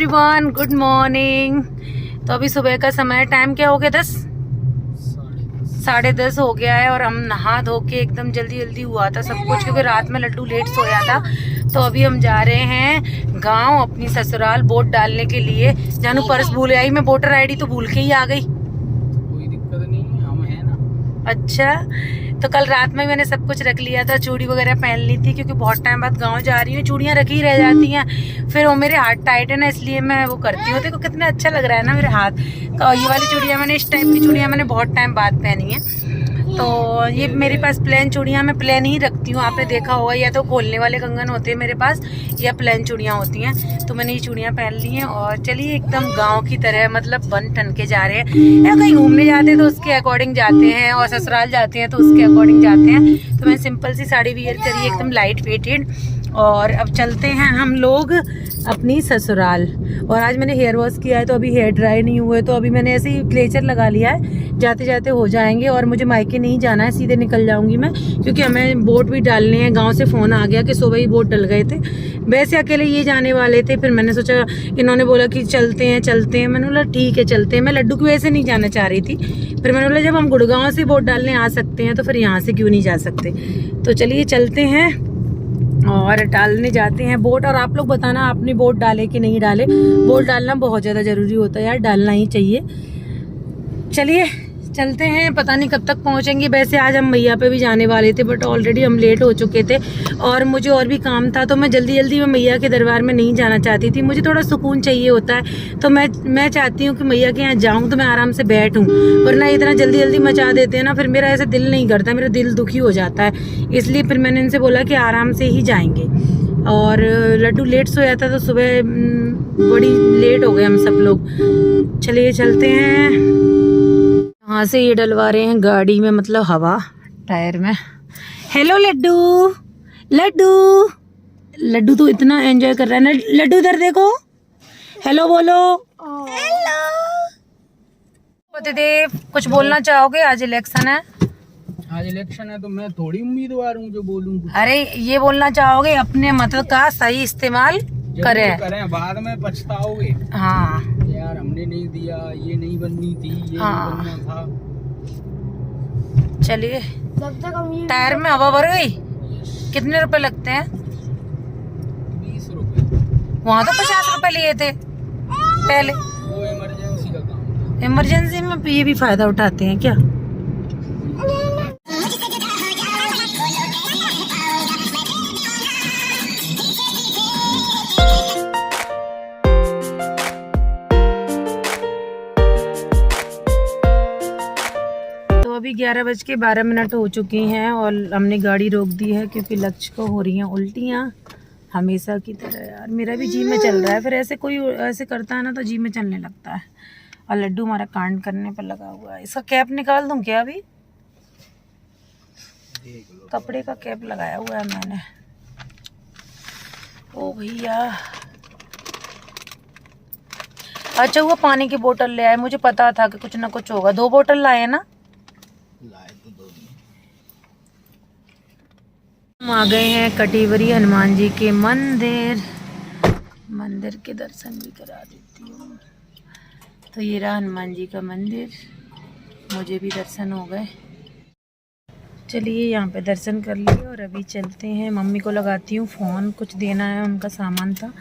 Everyone, good morning. तो अभी सुबह का समय, टाइम क्या हो गया? 10, 10:30 हो गया है और हम नहा धो के एकदम जल्दी जल्दी हुआ था सब कुछ, क्योंकि रात में लड्डू लेट सोया था। तो अभी हम जा रहे हैं गांव अपनी ससुराल वोट डालने के लिए। जानू पर्स भूल आई, मैं वोटर आईडी तो भूल के ही आ गई। कोई दिक्कत नहीं है, हम है ना। अच्छा, तो कल रात में मैंने सब कुछ रख लिया था, चूड़ी वगैरह पहन ली थी, क्योंकि बहुत टाइम बाद गांव जा रही हूँ, चूड़ियाँ रखी रह जाती हैं। फिर वो मेरे हाथ टाइट है ना, इसलिए मैं वो करती हूँ। देखो कितना अच्छा लग रहा है ना मेरे हाथ। ये वाली चूड़ियाँ मैंने, इस टाइप की चूड़ियाँ मैंने बहुत टाइम बाद पहनी है। तो ये मेरे पास प्लेन चूड़ियाँ, मैं प्लेन ही रखती हूँ। आपने देखा होगा, या तो खोलने वाले कंगन होते हैं मेरे पास, या प्लेन चूड़ियाँ होती हैं। तो मैंने ये चूड़ियाँ पहन ली हैं और चलिए एकदम गांव की तरह, मतलब बन ठन के जा रहे हैं। या कहीं घूमने जाते हैं तो उसके अकॉर्डिंग जाते हैं, और ससुराल जाते हैं तो उसके अकॉर्डिंग जाते हैं। तो मैंने सिंपल सी साड़ी वियर करी, एकदम लाइट वेटेड। और अब चलते हैं हम लोग अपनी ससुराल। और आज मैंने हेयर वॉश किया है, तो अभी हेयर ड्राई नहीं हुए, तो अभी मैंने ऐसे ही क्लेचर लगा लिया है, जाते जाते हो जाएंगे। और मुझे मायके नहीं जाना है, सीधे निकल जाऊंगी मैं, क्योंकि हमें वोट भी डालने हैं। गांव से फ़ोन आ गया कि सुबह ही वोट डल गए थे। वैसे अकेले ये जाने वाले थे, फिर मैंने सोचा, इन्होंने बोला कि चलते हैं। मैंने बोला ठीक है चलते हैं। मैं लड्डू की वजह से नहीं जाना चाह रही थी, फिर मैंने बोला जब हम गुड़गांव से वोट डालने आ सकते हैं तो फिर यहाँ से क्यों नहीं जा सकते। तो चलिए चलते हैं और डालने जाते हैं वोट। और आप लोग बताना आपने वोट डाले कि नहीं डाले। वोट डालना बहुत ज़्यादा ज़रूरी होता है यार, डालना ही चाहिए। चलिए चलते हैं, पता नहीं कब तक पहुंचेंगे। वैसे आज हम मैया पे भी जाने वाले थे, बट ऑलरेडी हम लेट हो चुके थे और मुझे और भी काम था। तो मैं जल्दी जल्दी में मैया के दरबार में नहीं जाना चाहती थी, मुझे थोड़ा सुकून चाहिए होता है। तो मैं चाहती हूँ कि मैया के यहाँ जाऊँ तो मैं आराम से बैठूँ, वरना इतना जल्दी जल्दी मचा देते हैं ना, फिर मेरा ऐसा दिल नहीं करता, मेरा दिल दुखी हो जाता है। इसलिए फिर मैंने इनसे बोला कि आराम से ही जाएंगे। और लड्डू लेट सोया था, तो सुबह बड़ी लेट हो गए हम सब लोग। चलिए चलते हैं। यहाँ से ये डलवा रहे हैं गाड़ी में, मतलब हवा टायर में। हेलो लड्डू, लड्डू लड्डू तो इतना एंजॉय कर रहा है ना। लड्डू इधर देखो, हेलो बोलो। हेलो पतिदेव, कुछ बोलना चाहोगे? आज इलेक्शन है। आज इलेक्शन है तो मैं थोड़ी उम्मीदवार हूँ जो बोलूँ। अरे ये बोलना चाहोगे अपने मत का सही इस्तेमाल करें, बाद में पछताओगे। हाँ यार हमने नहीं दिया, ये नहीं बननी थी, ये हाँ। नहीं बनना था। चलिए, टायर में हवा भर गई। कितने रुपए लगते हैं? 20 रुपए। वहाँ तो 50 रुपए लिए थे पहले। वो इमरजेंसी का काम था। इमरजेंसी में ये भी फायदा उठाते हैं क्या? तो अभी 11:12 हो चुकी हैं और हमने गाड़ी रोक दी है, क्योंकि लक्ष्य को हो रही हैं उल्टियाँ हमेशा की तरह। यार मेरा भी जी में चल रहा है, फिर ऐसे कोई ऐसे करता है ना तो जी में चलने लगता है। और लड्डू हमारा कांड करने पर लगा हुआ है। इसका कैप निकाल दूं क्या? अभी कपड़े का कैप लगाया हुआ है मैंने। ओ भैया, अच्छा वो पानी की बोतल ले आए, मुझे पता था कि कुछ ना कुछ होगा। 2 बोतल लाए ना। हम आ गए हैं कटीवरी हनुमान जी के मंदिर। मंदिर के दर्शन भी करा देती हूँ। तो ये रहा हनुमान जी का मंदिर, मुझे भी दर्शन हो गए। चलिए यहाँ पे दर्शन कर लिए और अभी चलते हैं। मम्मी को लगाती हूँ फ़ोन, कुछ देना है, उनका सामान था,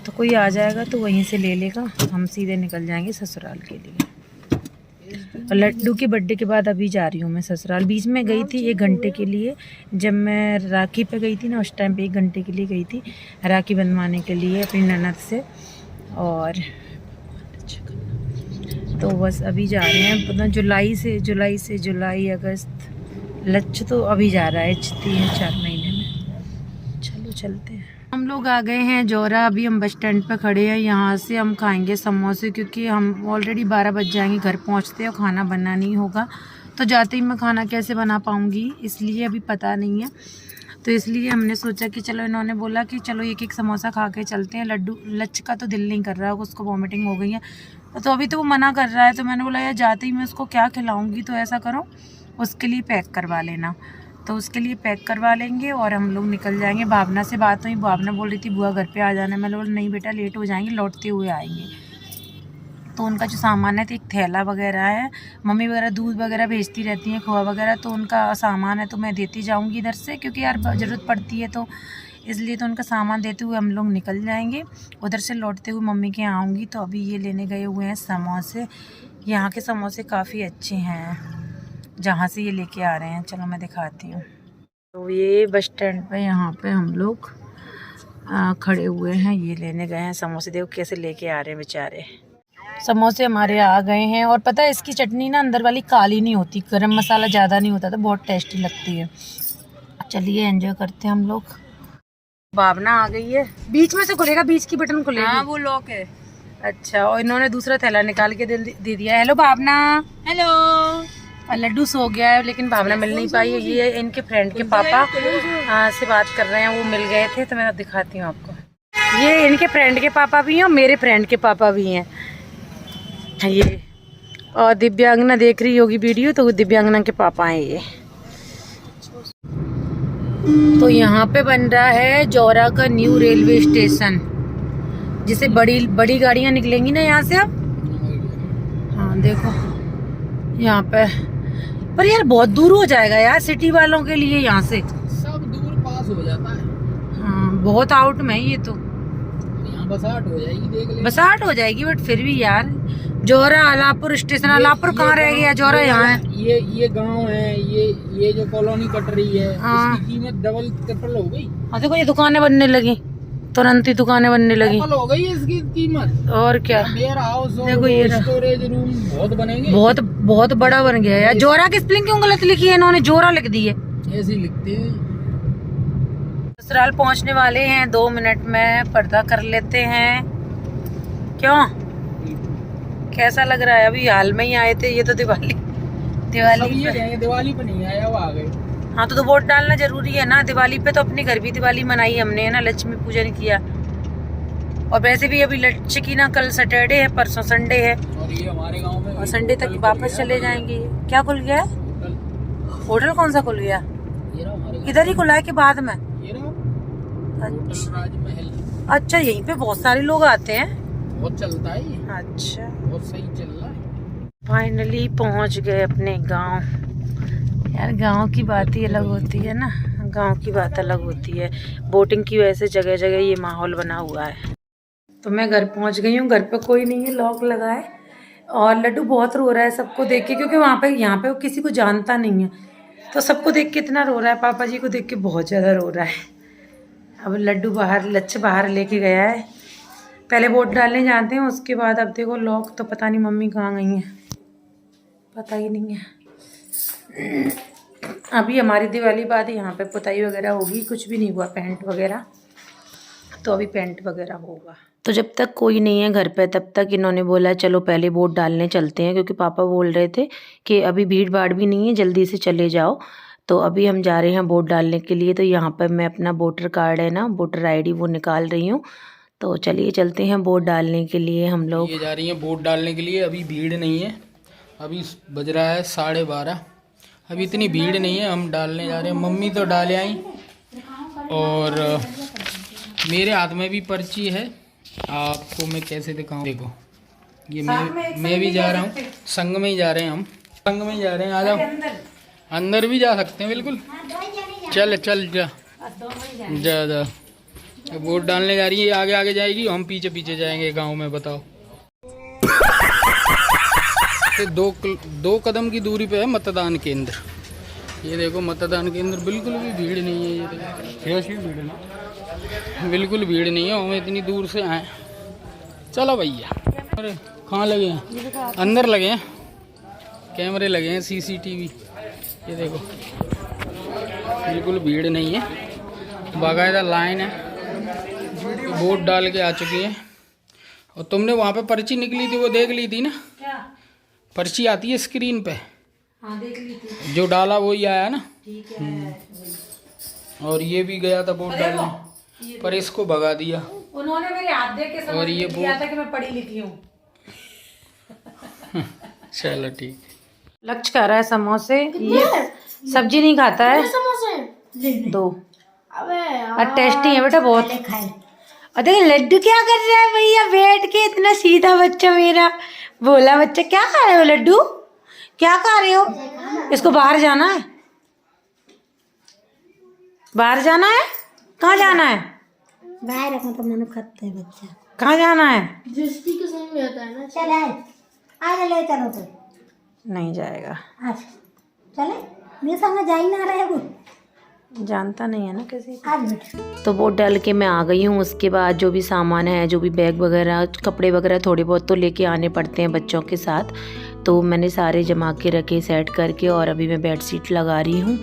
तो कोई आ जाएगा तो वहीं से ले लेगा। हम सीधे निकल जाएंगे ससुराल के लिए। और लड्डू के बर्थडे के बाद अभी जा रही हूँ मैं ससुराल। बीच में गई थी 1 घंटे के लिए, जब मैं राखी पे गई थी ना, उस टाइम पे 1 घंटे के लिए गई थी राखी बंधवाने के लिए अपनी ननद से। और तो बस अभी जा रहे हैं, पता जुलाई अगस्त, लक्ष्य तो अभी जा रहा है 3-4 महीने में। चलो चलते हैं। हम लोग आ गए हैं जोरा। अभी हम बस स्टैंड पे खड़े हैं, यहाँ से हम खाएंगे समोसे, क्योंकि हम ऑलरेडी 12 बज जाएंगे घर पहुँचते, और खाना बनना नहीं होगा। तो जाते ही मैं खाना कैसे बना पाऊँगी, इसलिए अभी पता नहीं है। तो इसलिए हमने सोचा कि चलो, इन्होंने बोला कि चलो एक समोसा खा के चलते हैं। लच्छ का तो दिल नहीं कर रहा, उसको वॉमिटिंग हो गई है, तो अभी तो वो मना कर रहा है। तो मैंने बोला यार जाते ही मैं उसको क्या खिलाऊँगी, तो ऐसा करो उसके लिए पैक करवा लेना। तो उसके लिए पैक करवा लेंगे और हम लोग निकल जाएंगे। भावना से बात हुई, भावना बोल रही थी बुआ घर पे आ जाना। मैंने बोला नहीं बेटा लेट हो जाएंगे, लौटते हुए आएंगे। तो उनका जो सामान है तो एक थैला वगैरह है, मम्मी वगैरह दूध वगैरह भेजती रहती हैं, खोआ वगैरह, तो उनका सामान है तो मैं देती जाऊंगी इधर से, क्योंकि यार ज़रूरत पड़ती है, तो इसलिए तो उनका सामान देते हुए हम लोग निकल जाएंगे। उधर से लौटते हुए मम्मी के यहाँ आऊँगी। तो अभी ये लेने गए हुए हैं समोसे। यहाँ के समोसे काफ़ी अच्छे हैं जहाँ से ये लेके आ रहे हैं। चलो मैं दिखाती हूँ। तो ये बस स्टैंड पे यहाँ पे हम लोग खड़े हुए हैं, ये लेने गए हैं समोसे। देखो कैसे लेके आ रहे हैं बेचारे। समोसे हमारे आ गए हैं। और पता है इसकी चटनी ना अंदर वाली काली नहीं होती, गरम मसाला ज़्यादा नहीं होता, तो बहुत टेस्टी लगती है। चलिए एंजॉय करते हैं हम लोग। भावना आ गई है, बीच में से खुलेगा, बीच की बटन खुलेगी। हाँ वो लॉक है। अच्छा, और इन्होंने दूसरा थैला निकाल के दे दिया है। हेलो भावना। हेलो। और लड्डू सो गया है लेकिन भावना मिल नहीं पाई है। ये इनके फ्रेंड के पापा से बात कर रहे हैं, वो मिल गए थे, तो मैं दिखाती हूँ आपको। ये इनके फ्रेंड के पापा भी हैं और मेरे फ्रेंड के पापा भी हैं ये। और दिव्यांगना देख रही होगी वीडियो, तो दिव्यांगना के पापा हैं ये। तो यहाँ पे बन रहा है जौरा का न्यू रेलवे स्टेशन, जिसे बड़ी गाड़ियाँ निकलेंगी ना यहाँ से अब। हाँ देखो यहाँ पे, पर यार बहुत दूर हो जाएगा यार सिटी वालों के लिए, यहाँ से सब दूर पास हो जाता है। हाँ बहुत आउट में ये तो। यहाँ बसाहट हो जाएगी, देख ले। बसाहट हो जाएगी, बट फिर भी यार जौरा अलापुर स्टेशन, अलापुर कहाँ रह गया, जौरा यहाँ है। ये गांव है, ये जो कॉलोनी कट रही है, इसकी कीमत डबल ट्रिपल हो गई। हाँ देखो ये दुकानें बनने लगी, तुरंत ही दुकानें बनने लगी, ट्रिपल हो गई इसकी कीमत। और क्या। वेयर हाउस देखो ये स्टोरेज रूम बहुत बनेंगे, बहुत बड़ा बन गया यार। जौरा की स्पेलिंग क्यों गलत लिखी है इन्होंने, जोरा लिख दी है। ऐसे ही लिखते हैं। ससुराल पहुंचने वाले हैं, 2 मिनट में पर्दा कर लेते हैं। क्यों, कैसा लग रहा है? अभी हाल में ही आए थे, ये तो दिवाली दिवाली पे नहीं आया, वो आ गए। हाँ तो वोट डालना जरूरी है ना दिवाली पे। तो अपने घर भी दिवाली मनाई हमने, है ना, लक्ष्मी पूजन किया। और वैसे भी अभी लक्ष्मी ना, कल सैटरडे है, परसों संडे है, और ये हमारे गांव में और संडे तक वापस चले जाएंगे। क्या खुल गया है? होटल कौन सा खुल गया? इधर ही खुला है कि बाद में? राजमहल। अच्छा, यहीं पे बहुत सारे लोग आते हैं, बहुत चलता है ये। अच्छा, बहुत सही चल रहा है। फाइनली पहुंच गए अपने गांव। यार गांव की बात ही अलग होती है ना, गांव की बात अलग होती है। बोटिंग की वजह से जगह जगह ये माहौल बना हुआ है। तो मैं घर पहुंच गई हूँ, घर पे कोई नहीं है, लॉक लगा है। और लड्डू बहुत रो रहा है सबको देख के, क्योंकि यहाँ पे वो किसी को जानता नहीं है, तो सबको देख के इतना रो रहा है। पापा जी को देख के बहुत ज़्यादा रो रहा है। अब लड्डू लच्छे बाहर लेके गया है, पहले वोट डालने जाते हैं, उसके बाद अब देखो लॉक, तो पता नहीं मम्मी कहाँ गई हैं, पता ही नहीं है। अभी हमारी दिवाली बाद यहाँ पे पुताई वगैरह होगी, कुछ भी नहीं हुआ पेंट वगैरह, तो अभी पेंट वगैरह होगा। तो जब तक कोई नहीं है घर पे, तब तक इन्होंने बोला चलो पहले वोट डालने चलते हैं, क्योंकि पापा बोल रहे थे कि अभी भीड़ भाड़ भी नहीं है, जल्दी से चले जाओ। तो अभी हम जा रहे हैं वोट डालने के लिए। तो यहाँ पर मैं अपना वोटर कार्ड है ना, वोटर ID वो निकाल रही हूँ। तो चलिए चलते हैं वोट डालने के लिए हम लोग। ये जा रही हैं वोट डालने के लिए। अभी भीड़ नहीं है, अभी बज रहा है 12:30, अभी इतनी भीड़ नहीं है। हम डालने जा रहे हैं, मम्मी तो डाले आई, और मेरे हाथ में भी पर्ची है। आपको मैं कैसे दिखाऊं, देखो ये मैं भी जा रहा हूँ, संग में ही जा रहे हैं, हम संग में ही जा रहे हैं। आ जाओ, अंदर भी जा सकते हैं बिल्कुल। चल जा वोट डालने जा रही है, आगे आगे जाएगी, हम पीछे पीछे जाएंगे गांव में। बताओ, 2 कदम की दूरी पे है मतदान केंद्र। ये देखो मतदान केंद्र, बिल्कुल भी भीड़ नहीं है। ये देखो बिल्कुल भीड़ नहीं है, हम इतनी दूर से आए। चलो भैया, अरे कहाँ लगे हैं? अंदर लगे हैं, कैमरे लगे हैं, CCTV। ये देखो बिल्कुल भीड़ नहीं है, बाकायदा लाइन है। वोट डाल के आ चुकी है। और तुमने वहाँ पे पर्ची निकली थी, वो देख ली थी ना? क्या पर्ची आती है स्क्रीन पे? हाँ देख ली थी, जो डाला वही आया ना। ठीक है। और ये भी गया था वोट डालने, पर इसको भगा दिया उन्होंने। मेरे हाथ देख के समझ लिया था कि मैं पढ़ी लिखी हूँ। चलो ठीक। लक्ष्य खा रहा है समोसे। सब्जी नहीं खाता है। दो और टेस्टी है बेटा बहुत। और देखिए लड्डू क्या कर रहा है भैया बैठ के, इतना सीधा बच्चा मेरा भोला बच्चा। क्या खा रहे हो लड्डू, क्या खा रहे हो? इसको बाहर जाना है, बाहर जाना है। कहाँ जाना है? बाहर रखो तो मनु खाते हैं बच्चा। कहाँ जाना है? दृष्टि के समय में आता है ना। चल आज ले चलो तो। नहीं जाएगा आज चले, मेरे संग जा ही ना रहे वो, जानता नहीं है ना किसी। आज बेटा तो वो डाल के मैं आ गई हूँ। उसके बाद जो भी सामान है, जो भी बैग वगैरह कपड़े वगैरह थोड़े बहुत तो लेके आने पड़ते हैं बच्चों के साथ, तो मैंने सारे जमा के रखे सेट करके, और अभी मैं बेडशीट लगा रही हूँ।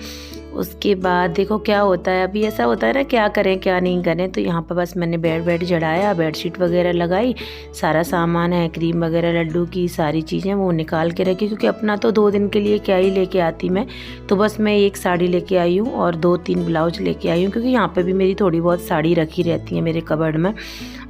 उसके बाद देखो क्या होता है, अभी ऐसा होता है ना क्या करें क्या नहीं करें, तो यहाँ पर बस मैंने बेड चढ़ाया, बेडशीट वगैरह लगाई, सारा सामान है क्रीम वगैरह लड्डू की सारी चीज़ें वो निकाल के रखी, क्योंकि अपना तो 2 दिन के लिए क्या ही लेके आती मैं, तो बस मैं एक साड़ी लेके आई हूँ और 2-3 ब्लाउज लेके आई हूँ, क्योंकि यहाँ पर भी मेरी थोड़ी बहुत साड़ी रखी रहती है मेरे कबर्ड में।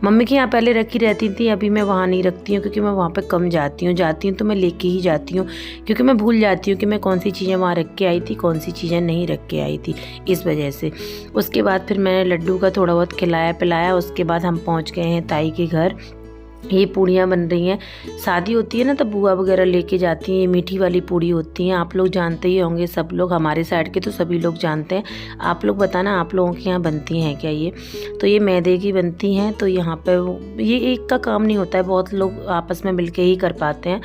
मम्मी के यहाँ पहले रखी रहती थी, अभी मैं वहाँ नहीं रखती हूँ, क्योंकि मैं वहाँ पे कम जाती हूँ तो मैं लेके ही जाती हूँ, क्योंकि मैं भूल जाती हूँ कि मैं कौन सी चीज़ें वहाँ रख के आई थी, कौन सी चीज़ें नहीं रख के आई थी, इस वजह से। उसके बाद फिर मैंने लड्डू का थोड़ा बहुत खिलाया पिलाया। उसके बाद हम पहुँच गए हैं ताई के घर। ये पूड़ियाँ बन रही हैं, शादी होती है ना तब बुआ वगैरह लेके जाती हैं, ये मीठी वाली पूड़ी होती हैं, आप लोग जानते ही होंगे, सब लोग हमारे साइड के तो सभी लोग जानते हैं। आप लोग बताना आप लोगों के यहाँ बनती हैं क्या ये? तो ये मैदे की बनती हैं, तो यहाँ पे ये एक का काम नहीं होता है, बहुत लोग आपस में मिलके ही कर पाते हैं।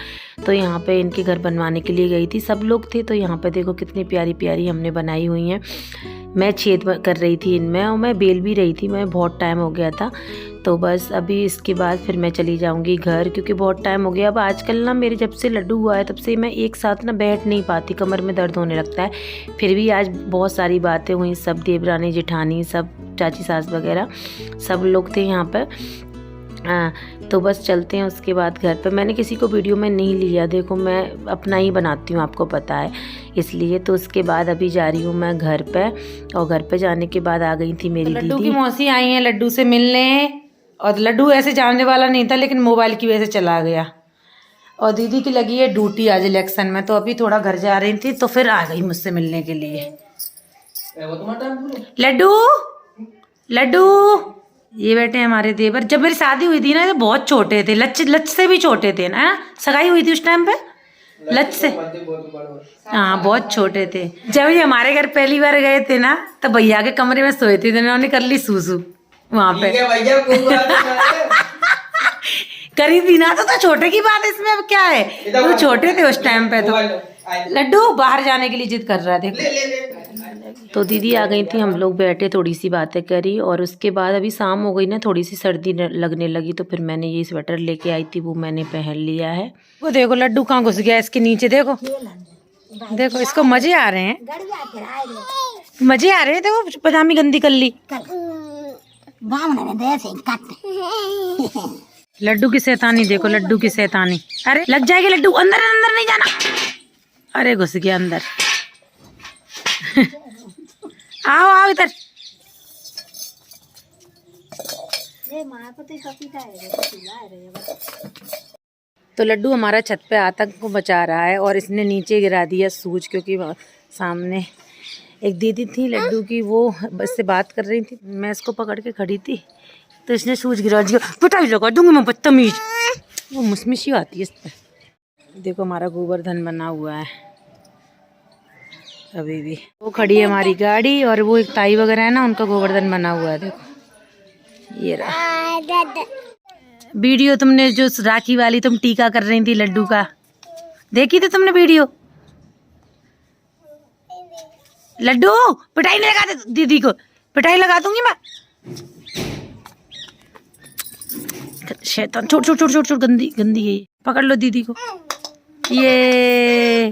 तो यहाँ पे इनके घर बनवाने के लिए गई थी, सब लोग थे, तो यहाँ पे देखो कितनी प्यारी प्यारी हमने बनाई हुई हैं। मैं छेद कर रही थी इनमें और मैं बेल भी रही थी, मैं बहुत टाइम हो गया था। तो बस अभी इसके बाद फिर मैं चली जाऊंगी घर, क्योंकि बहुत टाइम हो गया। अब आजकल ना मेरे जब से लड्डू हुआ है तब से मैं एक साथ ना बैठ नहीं पाती, कमर में दर्द होने लगता है। फिर भी आज बहुत सारी बातें हुई, सब देवरानी जेठानी सब चाची सास वगैरह सब लोग थे यहाँ पर। तो बस चलते हैं उसके बाद घर पर। मैंने किसी को वीडियो में नहीं लिया, देखो मैं अपना ही बनाती हूँ, आपको पता है, इसलिए। तो उसके बाद अभी जा रही हूँ मैं घर पे, और घर पे जाने के बाद आ गई थी मेरी लड्डू की मौसी आई हैं लड्डू से मिलने, और लड्डू ऐसे जानने वाला नहीं था, लेकिन मोबाइल की वजह से चला गया। और दीदी की लगी है ड्यूटी आज इलेक्शन में, तो अभी थोड़ा घर जा रही थी, तो फिर आ गई मुझसे मिलने के लिए। लड्डू लड्डू ये बेटे हमारे देवर। जब मेरी शादी हुई थी ना तो बहुत छोटे थे, लच से भी छोटे थे ना, सगाई हुई थी उस टाइम पे लच से, हाँ बहुत छोटे थे। जब ये हमारे घर पहली बार गए थे ना, तो भैया के कमरे में सोए थे, उन्होंने कर ली सूसू वहां पे करी थी ना, तो छोटे की बात है इसमें, अब क्या है, वो छोटे थे उस टाइम पे। तो लड्डू बाहर जाने के लिए जिद कर रहा है, देखो। तो दीदी आ गई थी, हम लोग बैठे थोड़ी सी बातें करी, और उसके बाद अभी शाम हो गई ना, थोड़ी सी सर्दी लगने लगी, तो फिर मैंने ये स्वेटर लेके आई थी, वो मैंने पहन लिया है। वो देखो लड्डू कहाँ घुस गया इसके नीचे, देखो देखो, इसको मजे आ रहे हैं, मजे आ रहे हैं। देखो पजामी गंदी कर ली लड्डू की शैतानी, देखो लड्डू की शैतानी। अरे लग जाएगी लड्डू, अंदर अंदर नहीं जाना। अरे घुस गया अंदर आओ आओ इधर। तो लड्डू हमारा छत पे आतंक को बचा रहा है, और इसने नीचे गिरा दिया सूज, क्योंकि सामने एक दीदी थी लड्डू की, वो बस से बात कर रही थी, मैं इसको पकड़ के खड़ी थी, तो इसने सूज गिरा दिया। पिटाई लगा दूंगी मैं, बदतमीज। वो मुसमिशी आती है इस पर। देखो हमारा गोवर्धन बना हुआ है अभी भी। वो खड़ी है हमारी गाड़ी, और वो एक ताई वगैरह है ना, उनका गोवर्धन बना हुआ है, देखो ये रहा। वीडियो तुमने जो राखी वाली तुम टीका कर रही थी लड्डू का, देखी थी तुमने वीडियो? लड्डू पिटाई नहीं लगा दे, दीदी को पिटाई लगा दूंगी मैं। शैतान, छोड़ छोड़ छोड़ छोड़ छोड़, गंदी गंदी है ये। पकड़ लो दीदी को, ये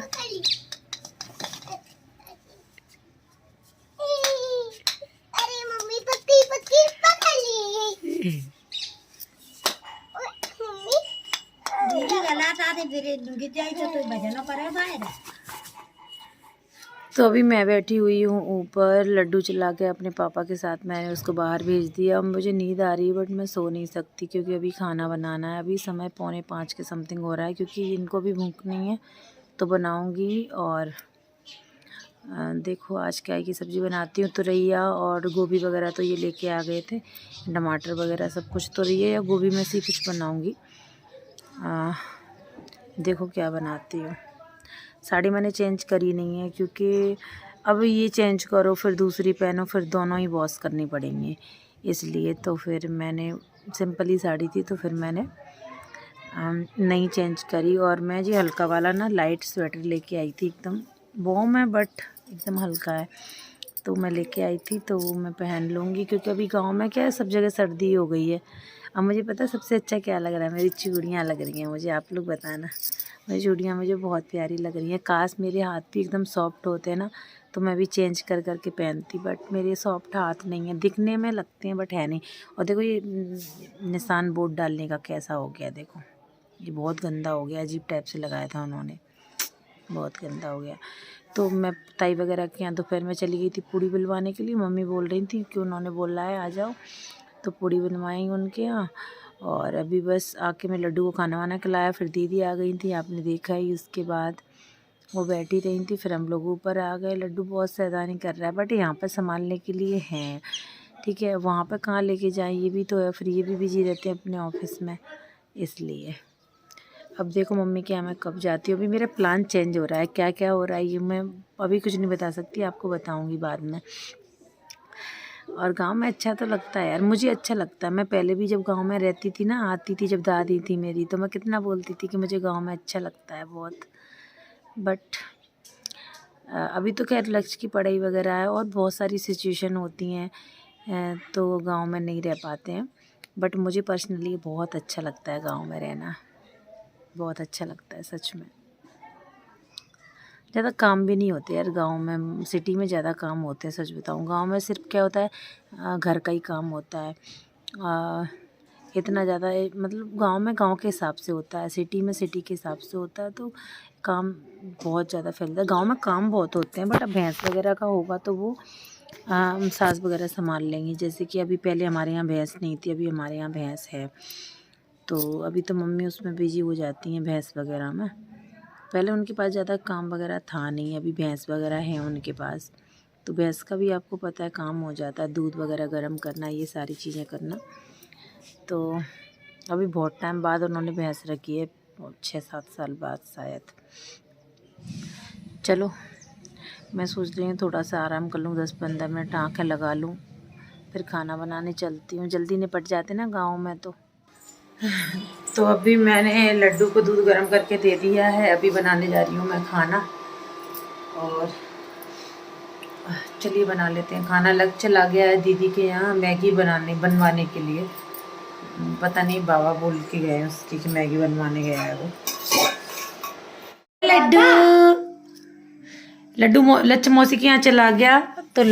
तो अभी मैं बैठी हुई हूँ ऊपर, लड्डू चला के अपने पापा के साथ मैंने उसको बाहर भेज दिया। अब मुझे नींद आ रही है, बट मैं सो नहीं सकती, क्योंकि अभी खाना बनाना है। अभी समय 4:45 के समथिंग हो रहा है, क्योंकि इनको भी भूख नहीं है, तो बनाऊंगी और देखो आज क्या की सब्ज़ी बनाती हूँ। तुरैया और गोभी वगैरह तो ये लेके आ गए थे, टमाटर वगैरह सब कुछ। तुरैया या गोभी में से कुछ बनाऊँगी। देखो क्या बनाती हूँ। साड़ी मैंने चेंज करी नहीं है क्योंकि अब ये चेंज करो फिर दूसरी पहनो, फिर दोनों ही वॉश करनी पड़ेंगी, इसलिए तो फिर मैंने सिंपल ही साड़ी थी तो फिर मैंने नहीं चेंज करी। और मैं जी हल्का वाला ना लाइट स्वेटर लेके आई थी, एकदम वार्म है बट एकदम हल्का है, तो मैं लेके आई थी तो वो मैं पहन लूँगी क्योंकि अभी गांव में क्या है सब जगह सर्दी हो गई है। अब मुझे पता है सबसे अच्छा क्या लग रहा है, मेरी चूड़ियाँ लग रही हैं मुझे। आप लोग बताना, मेरी चूड़ियाँ मुझे बहुत प्यारी लग रही हैं। काश मेरे हाथ भी एकदम सॉफ्ट होते हैं ना तो मैं भी चेंज कर करके पहनती, बट मेरे सॉफ्ट हाथ नहीं है, दिखने में लगते हैं बट है नहीं। और देखो ये निशान बोर्ड डालने का कैसा हो गया, देखो ये बहुत गंदा हो गया, अजीब टाइप से लगाया था उन्होंने, बहुत गंदा हो गया। तो मैं ताई वगैरह के यहाँ दोपहर में चली गई थी पूड़ी बुलवाने के लिए। मम्मी बोल रही थी कि उन्होंने बोला है आ जाओ, तो पूड़ी बनवाई उनके यहाँ। और अभी बस आके मैं लड्डू को खाना वाना खिलाया, फिर दीदी आ गई थी, आपने देखा ही। उसके बाद वो बैठी रही थी, फिर हम लोग ऊपर आ गए। लड्डू बहुत शैतानी कर रहा है बट यहाँ पर संभालने के लिए हैं, ठीक है। वहाँ पर कहाँ लेके जाएँ, ये भी तो है, फिर ये भी बिजी रहते हैं अपने ऑफिस में, इसलिए। अब देखो मम्मी के यहाँ मैं कब जाती हूँ। अभी मेरा प्लान चेंज हो रहा है, क्या क्या हो रहा है ये मैं अभी कुछ नहीं बता सकती, आपको बताऊँगी बाद में। और गांव में अच्छा तो लगता है यार, मुझे अच्छा लगता है। मैं पहले भी जब गांव में रहती थी ना, आती थी जब दादी थी मेरी, तो मैं कितना बोलती थी कि मुझे गांव में अच्छा लगता है बहुत। बट अभी तो खैर लक्ष्य की पढ़ाई वगैरह है और बहुत सारी सिचुएशन होती हैं, तो गांव में नहीं रह पाते हैं। बट मुझे पर्सनली बहुत अच्छा लगता है गांव में रहना, बहुत अच्छा लगता है सच में। ज़्यादा काम भी नहीं होते यार गांव में, सिटी में ज़्यादा काम होते हैं सच बताऊं। गांव में सिर्फ क्या होता है, घर का ही काम होता है। इतना ज़्यादा मतलब गांव में गांव के हिसाब से होता है, सिटी में सिटी के हिसाब से होता है, तो काम बहुत ज़्यादा फैलता है। गांव में काम बहुत होते हैं बट अब भैंस वगैरह का होगा तो वो सास वगैरह संभाल लेंगी। जैसे कि अभी पहले हमारे यहाँ भैंस नहीं थी, अभी हमारे यहाँ भैंस है, तो अभी तो मम्मी उसमें बिजी हो जाती हैं भैंस वगैरह में। पहले उनके पास ज़्यादा काम वगैरह था नहीं, अभी भैंस वगैरह है उनके पास, तो भैंस का भी आपको पता है काम हो जाता है, दूध वगैरह गर्म करना, ये सारी चीज़ें करना। तो अभी बहुत टाइम बाद उन्होंने भैंस रखी है, 6-7 साल बाद शायद। चलो मैं सोच रही हूँ थोड़ा सा आराम कर लूँ, 10-15 मिनट आँखें लगा लूँ, फिर खाना बनाने चलती हूँ। जल्दी निपट जाते ना गाँव में तो अभी मैंने लड्डू को दूध गर्म करके दे दिया है, अभी बनाने जा रही हूँ मैं खाना। और चलिए बना लेते हैं खाना। लग चला गया है दीदी के यहाँ मैगी बनवाने के लिए, पता नहीं बाबा बोल के गए हैं उसकी कि मैगी बनवाने गया है वो। लड्डू लच्च मौसी के यहाँ चला गया, तो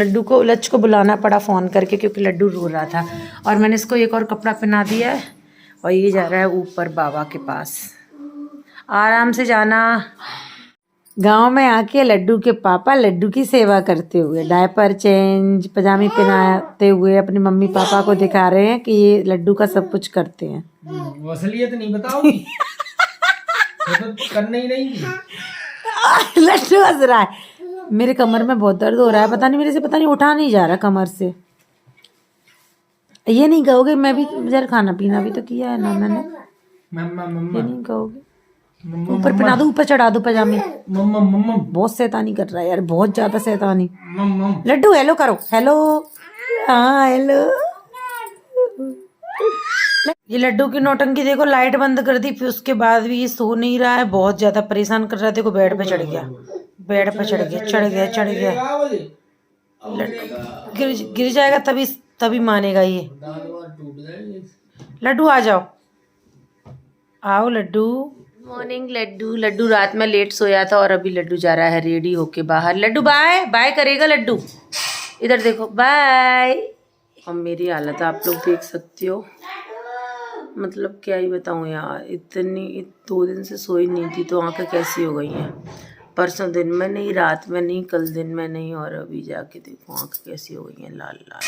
लच्च को बुलाना पड़ा फ़ोन करके क्योंकि लड्डू रो रहा था। और मैंने इसको एक और कपड़ा पहना दिया है और ये जा रहा है ऊपर बाबा के पास। आराम से जाना। गांव में आके लड्डू के पापा लड्डू की सेवा करते हुए, डायपर चेंज, पजामी पहनाते हुए अपने मम्मी पापा को दिखा रहे हैं कि ये लड्डू का सब कुछ करते हैं। वो असलियत नहीं बताओगी? तो करना ही नहीं। लड्डू हंस रहा है। मेरे कमर में बहुत दर्द हो रहा है, पता नहीं मेरे से पता नहीं उठा नहीं जा रहा कमर से। ये नहीं कहोगे मैं भी जरा खाना पीना भी तो किया है ना मैंने, ये नहीं कहोगे? ऊपर पहना दो, ऊपर चढ़ा दो पजामे। बहुत शैतानी कर रहा है यार, बहुत ज्यादा शैतानी। लड्डू हेलो करो, हेलो। हाँ हेलो। ये लड्डू की नौटंकी देखो, लाइट बंद कर दी फिर उसके बाद भी ये सो नहीं रहा है, बहुत ज्यादा परेशान कर रहा है। देखो बेड पे चढ़ गया, बेड पे चढ़ गया। गिर जाएगा तभी मानेगा ये। लड्डू आ जाओ, आओ लड्डू। मॉर्निंग लड्डू रात में लेट सोया था और अभी लड्डू जा रहा है रेडी होके बाहर। लड्डू बाय बाय करेगा लड्डू, इधर देखो बाय। और मेरी हालत आप लोग देख सकते हो, मतलब क्या ही बताऊँ यार, 2 दिन से सोई नहीं थी तो आंखें कैसी हो गई हैं। परसों दिन में नहीं, रात में नहीं, कल दिन में नहीं, और अभी जाके देखो आंखें कैसी हो गई हैं, लाल लाल।